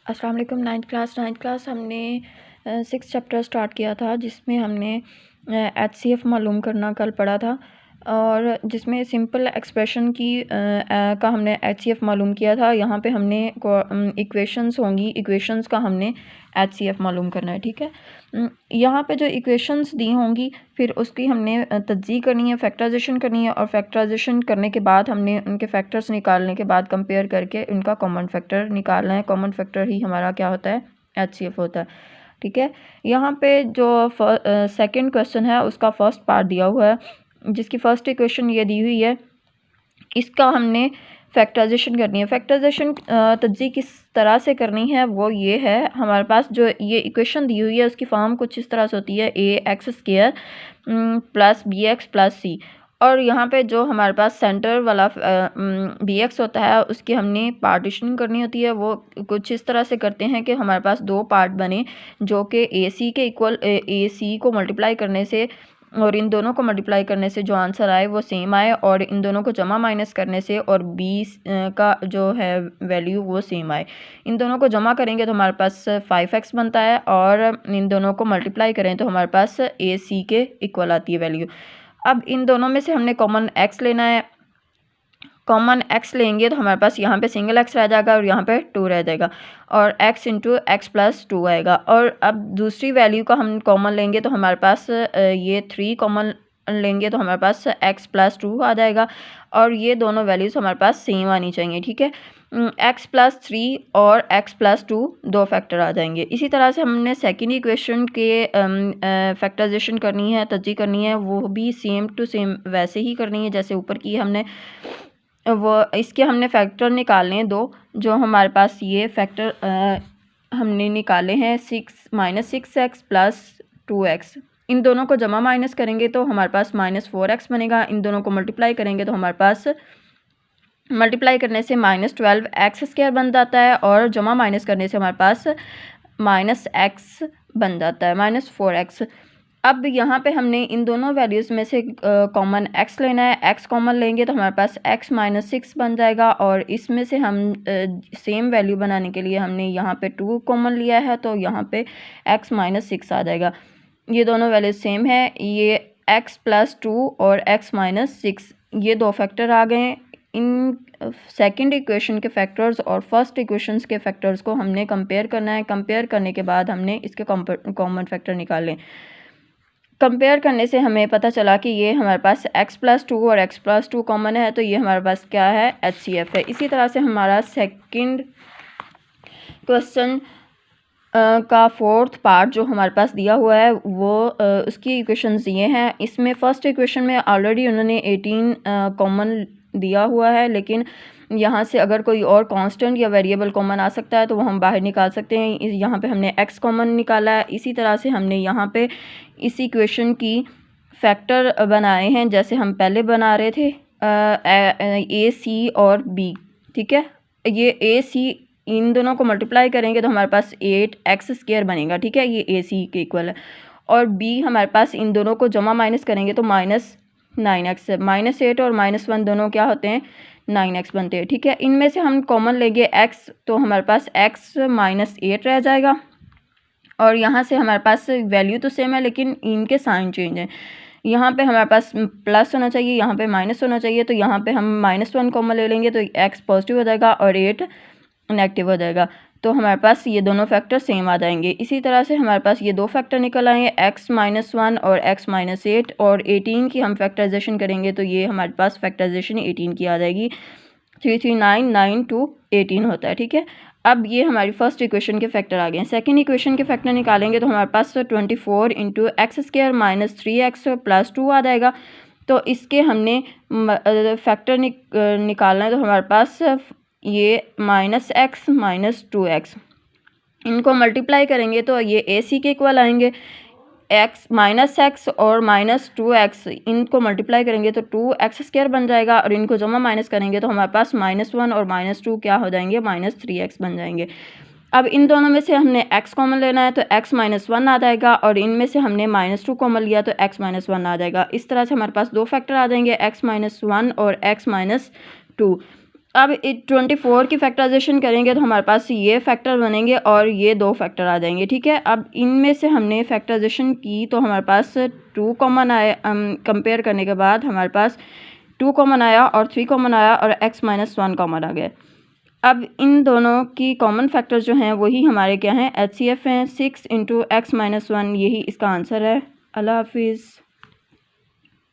अस्सलाम वालेकुम। Ninth class हमने 6 चैप्टर स्टार्ट किया था, जिसमें हमने HCF मालूम करना कल पढ़ा था, और जिसमें सिंपल एक्सप्रेशन की का हमने HCF मालूम किया था। यहाँ पे हमने इक्वेशंस होंगी, इक्वेशंस का हमने HCF मालूम करना है। ठीक है, यहाँ पे जो इक्वेशंस दी होंगी फिर उसकी हमने तज्ज़ीह करनी है, फैक्टराइजेशन करनी है, और फैक्टराइजेशन करने के बाद हमने उनके फैक्टर्स निकालने के बाद कंपेयर करके उनका कॉमन फैक्टर निकालना है। कॉमन फैक्टर ही हमारा क्या होता है, HCF होता है। ठीक है, यहाँ पे जो सेकंड क्वेश्चन है उसका फर्स्ट पार्ट दिया हुआ है, जिसकी फर्स्ट इक्वेशन ये दी हुई है। इसका हमने फैक्टराइजेशन करनी है। फैक्टराइजेशन तज्ज़ीह किस तरह से करनी है वो ये है, हमारे पास जो ये इक्वेशन दी हुई है उसकी फॉर्म कुछ इस तरह से होती है, ax² plus bx plus c, और यहाँ पे जो हमारे पास सेंटर वाला bx होता है उसकी हमने पार्टीशन करनी होती है। वो कुछ इस तरह से करते हैं कि हमारे पास दो पार्ट बने जो कि ac के इक्वल ac को मल्टीप्लाई करने से और इन दोनों को मल्टीप्लाई करने से जो आंसर आए वो सेम आए, और इन दोनों को जमा माइनस करने से और b का जो है वैल्यू वो सेम आए। इन दोनों को जमा करेंगे तो हमारे पास 5x बनता है, और इन दोनों को मल्टीप्लाई करें तो हमारे पास ac के इक्वल आती है वैल्यू। अब इन दोनों में से हमने कॉमन x लेना है। कॉमन x लेंगे तो हमारे पास यहाँ पे सिंगल x रह जाएगा और यहाँ पे 2 रह जाएगा, और x इंटू x प्लस 2 आएगा। और अब दूसरी वैल्यू का हम कॉमन लेंगे तो हमारे पास ये 3 कॉमन लेंगे तो हमारे पास x प्लस 2 आ जाएगा, और ये दोनों वैल्यूज़ हमारे पास सेम आनी चाहिए। ठीक है, x प्लस 3 और x प्लस 2 दो फैक्टर आ जाएंगे। इसी तरह से हमने सेकेंड इक्वेशन के फैक्टराइजेशन करनी है, तज्ज़ीह करनी है, वो भी सेम टू सेम वैसे ही करनी है जैसे ऊपर की हमने। वो इसके हमने फैक्टर निकालने हैं दो, जो हमारे पास ये फैक्टर हमने निकाले हैं 6 प्लस 2x। इन दोनों को जमा माइनस करेंगे तो हमारे पास -4x बनेगा। इन दोनों को मल्टीप्लाई करेंगे तो हमारे पास मल्टीप्लाई करने से -12x² बन जाता है, और जमा माइनस करने से हमारे पास -x बन जाता है, -4x। अब यहाँ पे हमने इन दोनों वैल्यूज़ में से कॉमन x लेना है। x कॉमन लेंगे तो हमारे पास x -6 बन जाएगा, और इसमें से हम सेम वैल्यू बनाने के लिए हमने यहाँ पे 2 कॉमन लिया है, तो यहाँ पे x -6 आ जाएगा। ये दोनों वैल्यूज सेम है, ये x प्लस 2 और x -6 ये दो फैक्टर आ गए। इन सेकंड इक्वेशन के फैक्टर्स और फर्स्ट इक्वेशंस के फैक्टर्स को हमने कंपेयर करना है। कंपेयर करने के बाद हमने इसके कॉमन फैक्टर निकालें। कंपेयर करने से हमें पता चला कि ये हमारे पास x प्लस 2 और x प्लस 2 कॉमन है, तो ये हमारे पास क्या है, HCF है। इसी तरह से हमारा सेकंड क्वेश्चन का फोर्थ पार्ट जो हमारे पास दिया हुआ है वो उसकी इक्वेशंस दिए हैं। इसमें फर्स्ट इक्वेशन में ऑलरेडी उन्होंने 18 कॉमन दिया हुआ है, लेकिन यहाँ से अगर कोई और कांस्टेंट या वेरिएबल कॉमन आ सकता है तो वो हम बाहर निकाल सकते हैं। यहाँ पे हमने x कॉमन निकाला है। इसी तरह से हमने यहाँ पे इस इक्वेशन की फैक्टर बनाए हैं जैसे हम पहले बना रहे थे, a c और b। ठीक है, ये a c इन दोनों को मल्टीप्लाई करेंगे तो हमारे पास 8x² बनेगा। ठीक है, ये a c के इक्वल है, और b हमारे पास इन दोनों को जमा माइनस करेंगे तो -9x, -8 और -1 दोनों क्या होते हैं, 9x बनते हैं। ठीक है, इनमें से हम कॉमन लेंगे x, तो हमारे पास x -8 रह जाएगा, और यहाँ से हमारे पास वैल्यू तो सेम है लेकिन इनके साइन चेंज हैं। यहाँ पे हमारे पास प्लस होना चाहिए, यहाँ पे माइनस होना चाहिए, तो यहाँ पे हम -1 कॉमन ले लेंगे तो x पॉजिटिव हो जाएगा और 8 नेगेटिव हो जाएगा, तो हमारे पास ये दोनों फैक्टर सेम आ जाएंगे। इसी तरह से हमारे पास ये दो फैक्टर निकल आएंगे, x -1 और x -8, और 18 की हम फैक्टराइजेशन करेंगे तो ये हमारे पास फैक्टराइजेशन 18 की आ जाएगी। 339 to 18 होता है। ठीक है, अब ये हमारी फर्स्ट इक्वेशन के फैक्टर आ गए हैं। सेकंड इक्वेशन के फैक्टर निकालेंगे तो हमारे पास 24 इंटू x² - 3x प्लस 2 आ जाएगा। तो इसके हमने फैक्टर निकालना है, तो हमारे पास ये -x -2x, इनको मल्टीप्लाई करेंगे तो ये ac के इक्वल आएंगे। -x और -2x इनको मल्टीप्लाई करेंगे तो 2x² बन जाएगा, और इनको जमा माइनस करेंगे तो हमारे पास -1 और -2 क्या हो जाएंगे, -3x बन जाएंगे। अब इन दोनों में से हमने x कॉमन लेना है तो x -1 आ जाएगा, और इनमें से हमने -2 कॉमन लिया तो x -1 आ जाएगा। इस तरह से हमारे पास दो फैक्टर आ जाएंगे, x -1 और x -2। अब 24 की फैक्टराइजेशन करेंगे तो हमारे पास ये फैक्टर बनेंगे और ये 2 फैक्टर आ जाएंगे। ठीक है, अब इनमें से हमने फैक्टराइजेशन की तो हमारे पास 2 कॉमन आया, कंपेयर करने के बाद हमारे पास 2 कॉमन आया और 3 कॉमन आया और x-1 कॉमन आ गया। अब इन दोनों की कॉमन फैक्टर जो हैं वही हमारे क्या हैं, HCF हैं। 6 × x-1 यही इसका आंसर है। अल्लाह हाफिज़।